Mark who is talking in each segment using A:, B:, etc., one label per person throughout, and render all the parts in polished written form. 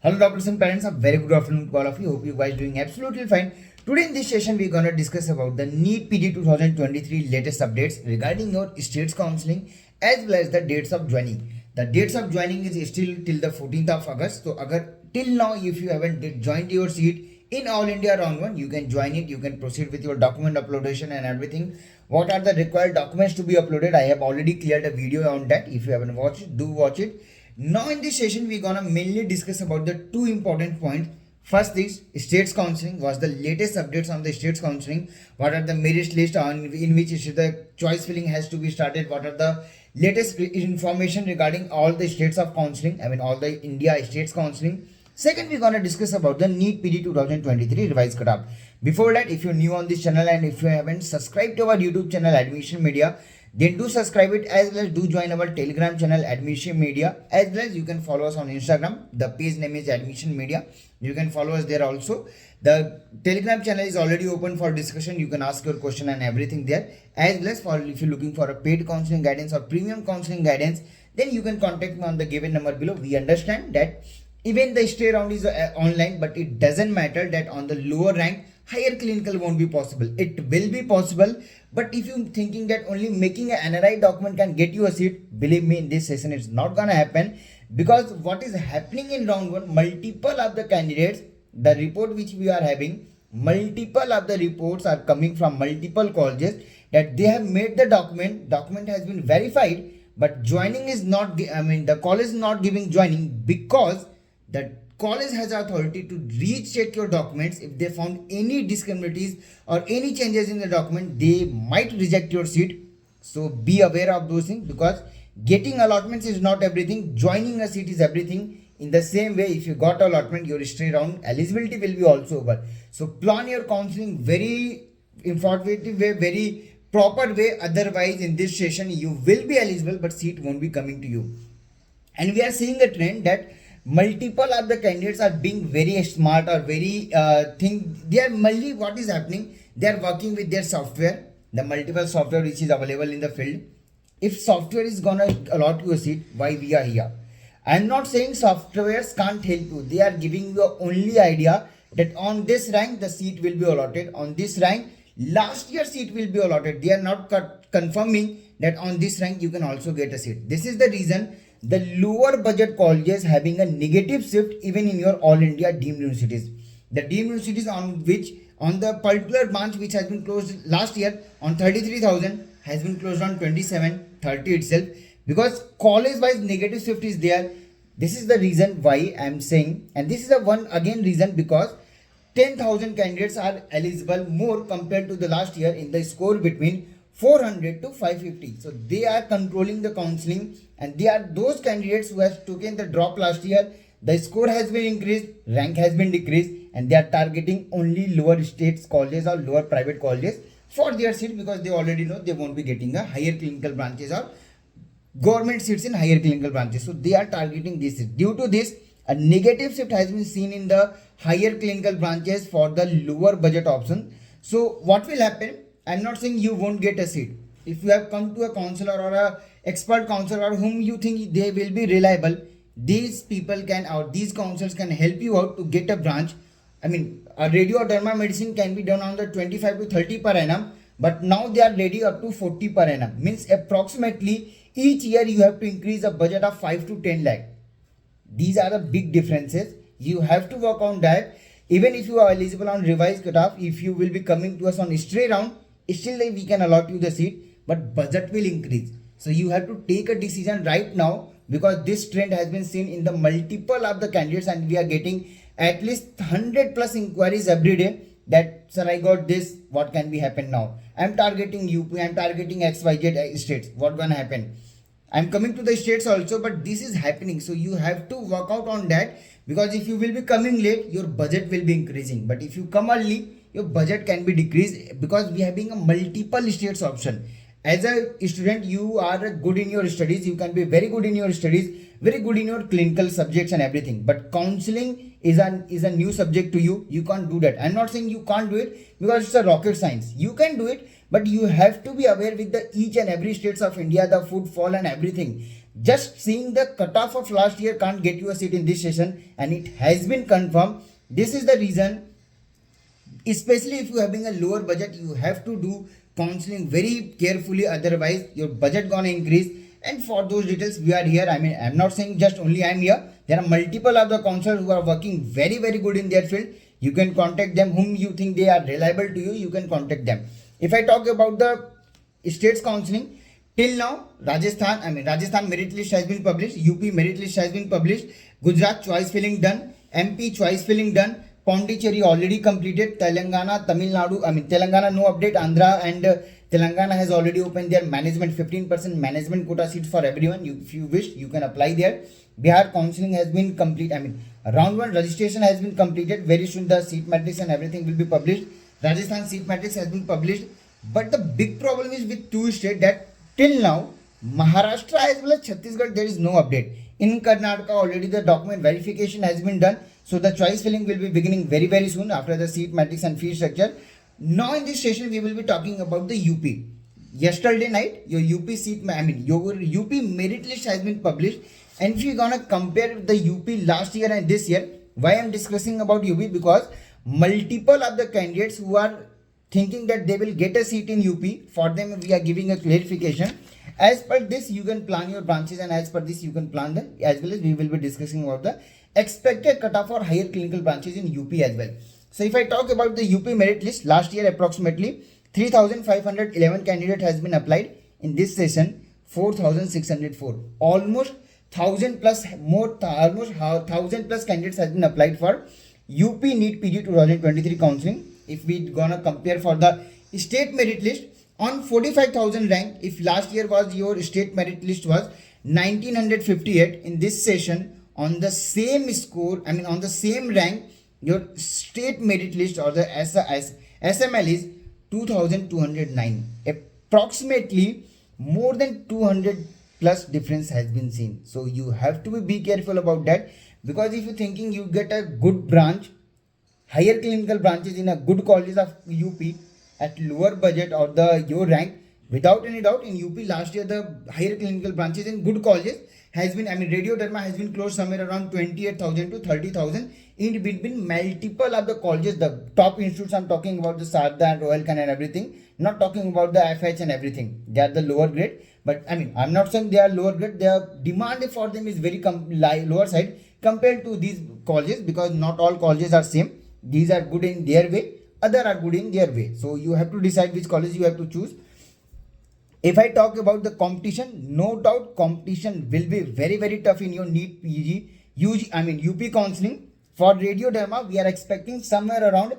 A: Hello doctors and parents, a very good afternoon to all of you. Hope you guys doing absolutely fine. Today in this session we're gonna discuss about the NEET PD 2023 latest updates regarding your states counseling as well as the dates of joining. The dates of joining is still till the 14th of August. So agar till now if you haven't joined your seat in All India Round 1, you can join it, you can proceed with your document uploadation and everything. What are the required documents to be uploaded? I have already cleared a video on that. If you haven't watched it, do watch it. Now in this session we're gonna mainly discuss about the two important points. First is states counseling. What's the latest updates on the states counseling? What are the merit list on in which the choice filling has to be started? What are the latest information regarding all the states of counseling? I mean all the India states counseling. Second, we're gonna discuss about the NEET PD 2023 revised cutoff. Before that, if you're new on this channel and if you haven't subscribed to our YouTube channel Admission Media, then do subscribe it, as well as do join our Telegram channel Admission Media, as well as you can follow us on Instagram. The page name is Admission Media. You can follow us there also. The Telegram channel is already open for discussion. You can ask your question and everything there. As well as for if you're looking for a paid counseling guidance or premium counseling guidance, then you can contact me on the given number below. We understand that even the stay round is online, but it doesn't matter that on the lower rank higher clinical won't be possible. It will be possible, but if you're thinking that only making an NRI document can get you a seat, believe me, in this session it's not gonna happen, because what is happening in round 1, multiple of the candidates, the report which we are having, multiple of the reports are coming from multiple colleges that they have made the document has been verified, but joining is not, the college is not giving joining because the college has authority to recheck your documents. If they found any discontinuities or any changes in the document, they might reject your seat. So be aware of those things, because getting allotments is not everything, joining a seat is everything. In the same way, if you got allotment, your straight round eligibility will be also over. So plan your counseling very informative way, very proper way. Otherwise in this session you will be eligible but seat won't be coming to you. And we are seeing a trend that multiple of the candidates are being very smart or very they are mainly, what is happening, they are working with their software, the multiple software which is available in the field. If software is gonna allot you a seat, why we are here? I am not saying softwares can't help you. They are giving you only idea that on this rank the seat will be allotted, on this rank last year seat will be allotted. They are not confirming that on this rank you can also get a seat. This is the reason the lower budget colleges having a negative shift even in your all India deemed universities. The deemed universities on the particular branch which has been closed last year on 33,000 has been closed on 2730 itself, because college wise negative shift is there. This is the reason why I am saying, and this is the one again reason, because 10,000 candidates are eligible more compared to the last year in the score between 400 to 550. So they are controlling the counseling, and they are those candidates who have taken the drop last year. The score has been increased, rank has been decreased, and they are targeting only lower states colleges or lower private colleges for their seat, because they already know they won't be getting a higher clinical branches or government seats in higher clinical branches. So they are targeting this. Due to this, a negative shift has been seen in the higher clinical branches for the lower budget option. So what will happen? I'm not saying you won't get a seat. If you have come to a counselor or a expert counselor whom you think they will be reliable, these people can, or these counselors can help you out to get a branch. I mean, a radio or derma medicine can be done on the 25 to 30 per annum, but now they are ready up to 40 per annum. Means approximately each year you have to increase a budget of 5 to 10 lakh. These are the big differences. You have to work on that. Even if you are eligible on revised cutoff, if you will be coming to us on stray round, still we can allot you the seat, but budget will increase. So you have to take a decision right now, because this trend has been seen in the multiple of the candidates, and we are getting at least 100 plus inquiries every day that, sir, I got this, what can be happen now? I am targeting UP, I am targeting XYZ states, what gonna happen? I am coming to the states also, but this is happening. So you have to work out on that, because if you will be coming late, your budget will be increasing. But if you come early, your budget can be decreased, because we are having a multiple states option. As a student, you are good in your studies, you can be very good in your studies, very good in your clinical subjects and everything, but counseling is a new subject to you. You can't do that. I'm not saying you can't do it, because it's a rocket science. You can do it, but you have to be aware with the each and every states of India, the footfall and everything. Just seeing the cutoff of last year can't get you a seat in this session, and it has been confirmed. This is the reason, especially if you're having a lower budget, you have to do counseling very carefully, otherwise your budget gonna increase. And for those details we are here. I mean, I'm not saying just only I'm here, there are multiple other counselors who are working very good in their field. You can contact them, whom you think they are reliable to you, you can contact them. If I talk about the states counseling, till now Rajasthan merit list has been published, UP merit list has been published, Gujarat choice filling done, MP choice filling done, Pondicherry already completed, Telangana, Tamil Nadu, Telangana no update, Andhra and Telangana has already opened their management, 15% management quota seats for everyone. If you wish, you can apply there. Bihar counseling has been complete. Round 1 registration has been completed. Very soon the seat matrix and everything will be published. Rajasthan seat matrix has been published. But the big problem is with two states that till now, Maharashtra as well as Chhattisgarh, there is no update. In Karnataka, already the document verification has been done. So the choice filling will be beginning very soon after the seat matrix and fee structure. Now in this session, we will be talking about the UP. Yesterday night, your UP seat, your UP merit list has been published. And if you're gonna compare the UP last year and this year, why I'm discussing about UP? Because multiple of the candidates who are thinking that they will get a seat in UP, for them we are giving a clarification. As per this, you can plan your branches, and as per this, you can plan them, as well as we will be discussing about the expected cutoff for higher clinical branches in UP as well. So if I talk about the UP merit list, last year approximately 3,511 candidate has been applied. In this session, 4,604. Almost 1,000 plus more, almost 1,000 plus candidates has been applied for UP NEET PG 2023 counseling. If we gonna compare for the state merit list, on 45,000 rank, if last year was your state merit list was 1958, in this session on the same score, on the same rank, your state merit list or the SML is 2,209. Approximately more than 200 plus difference has been seen. So you have to be careful about that, because if you're thinking you get a good branch, higher clinical branches in a good colleges of UP at lower budget or your rank, without any doubt in UP last year the higher clinical branches in good colleges has been, Radio Derma has been closed somewhere around 28,000 to 30,000 in between multiple of the colleges, the top institutes. I'm talking about the Sarda and Royalkan and everything, not talking about the FH and everything. They are the lower grade, but I'm not saying they are lower grade. Their demand for them is very lower side compared to these colleges, because not all colleges are same. These are good in their way, other are good in their way. So you have to decide which college you have to choose. If I talk about the competition, no doubt competition will be very tough in your NEET PG, UP counseling. For Radio Derma, we are expecting somewhere around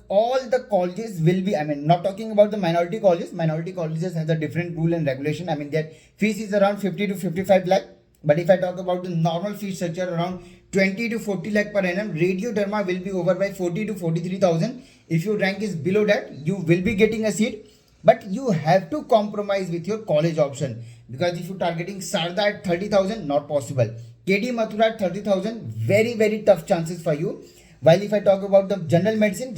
A: all the colleges will be, not talking about the minority colleges. Minority colleges has a different rule and regulation. Their fees is around 50 to 55 lakh. But if I talk about the normal fee structure, around 20 to 40 lakh per annum, Radio Derma will be over by 40 to 43,000. If your rank is below that, you will be getting a seat. But you have to compromise with your college option, because if you're targeting Sarda at 30,000, not possible. KD Mathura at 30,000, very tough chances for you. While if I talk about the general medicine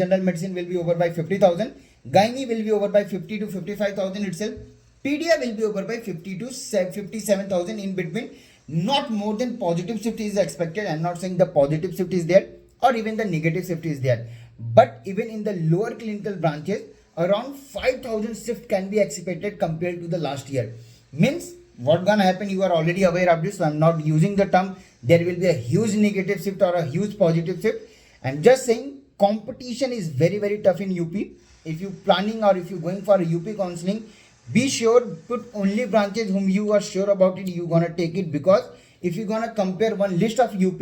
A: will be over by 50,000. Gynae will be over by 50 to 55,000 itself. Pedia will be over by 50 to 57,000 in between. Not more than positive shift is expected. I'm not saying the positive shift is there or even the negative shift is there. But even in the lower clinical branches, around 5,000 shift can be expected compared to the last year. Means what gonna happen, you are already aware of this, so I'm not using the term there will be a huge negative shift or a huge positive shift. I'm just saying competition is very tough in UP. If you planning or if you're going for a UP counseling, be sure put only branches whom you are sure about it, you gonna take it. Because if you're gonna compare one list of UP,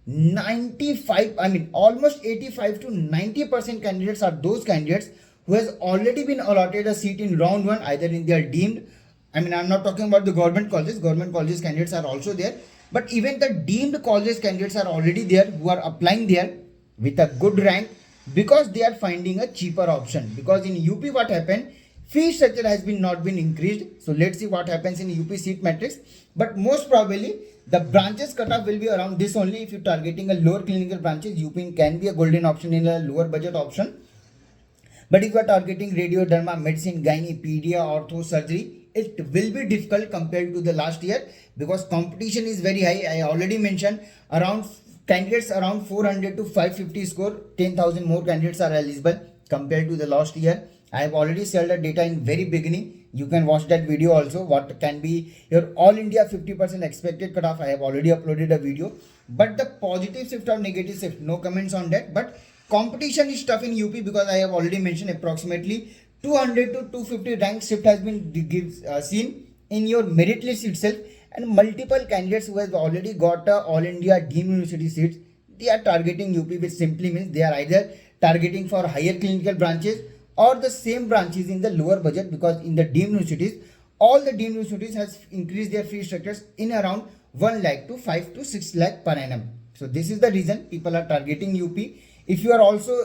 A: 95, almost 85 to 90% candidates are those candidates who has already been allotted a seat in round 1, either in their deemed, I'm not talking about the government colleges candidates are also there, but even the deemed colleges candidates are already there who are applying there with a good rank, because they are finding a cheaper option. Because in UP what happened, fee structure has not been increased. So let's see what happens in UP seat matrix. But most probably the branches cutoff will be around this only. If you're targeting a lower clinical branches, UP can be a golden option in a lower budget option. But if you are targeting Radio Derma, medicine, gynae, pedia, ortho, surgery, it will be difficult compared to the last year because competition is very high. I already mentioned around candidates around 400 to 550 score, 10,000 more candidates are eligible compared to the last year. I have already shared the data in very beginning. You can watch that video also. What can be your all India 50% expected cutoff? I have already uploaded a video. But the positive shift or negative shift, no comments on that. But competition is tough in UP because I have already mentioned approximately 200 to 250 rank shift has been seen in your merit list itself, and multiple candidates who have already got all India deemed university seats, they are targeting UP, which simply means they are either targeting for higher clinical branches or the same branches in the lower budget, because in the deemed universities, all the deemed universities has increased their fee structures in around 1 lakh to 5 to 6 lakh per annum. So this is the reason people are targeting UP. If you are also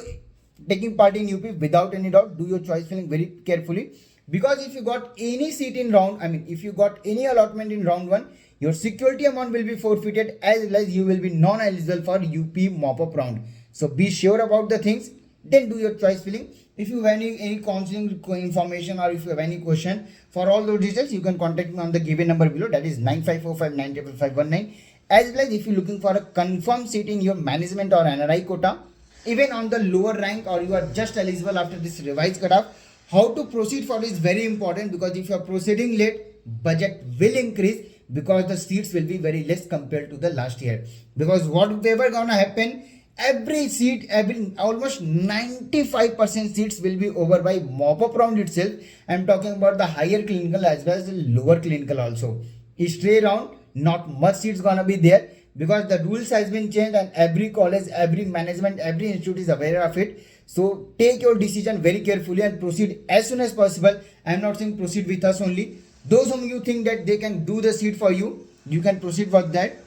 A: taking part in UP, without any doubt, do your choice filling very carefully, because if you got any seat in round, if you got any allotment in round 1, your security amount will be forfeited, as well as you will be non-eligible for UP mop-up round. So be sure about the things, then do your choice filling. If you have any counseling information, or if you have any question, for all those details you can contact me on the given number below, that is 9545955519. As well as if you're looking for a confirmed seat in your management or NRI quota, even on the lower rank, or you are just eligible after this revised cutoff, how to proceed for is very important, because if you are proceeding late, budget will increase because the seats will be very less compared to the last year. Because whatever gonna happen, every seat, almost 95% seats will be over by mop-up round itself. I'm talking about the higher clinical as well as the lower clinical also. Stray round, not much seats gonna be there, because the rules has been changed and every college, every management, every institute is aware of it. So take your decision very carefully and proceed as soon as possible. I am not saying proceed with us only. Those whom you think that they can do the seat for you, you can proceed with that.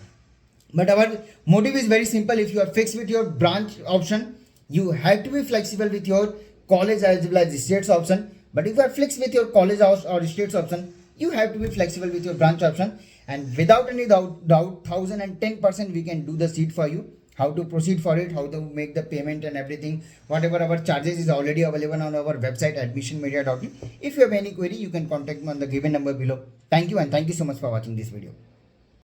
A: But our motive is very simple. If you are fixed with your branch option, you have to be flexible with your college as well as the states option. But if you are fixed with your college or states option, you have to be flexible with your branch option. And without any doubt, 1010% we can do the seat for you. How to proceed for it, how to make the payment and everything, whatever our charges is already available on our website admissionmedia.in. If you have any query, you can contact me on the given number below. Thank you, and thank you so much for watching this video.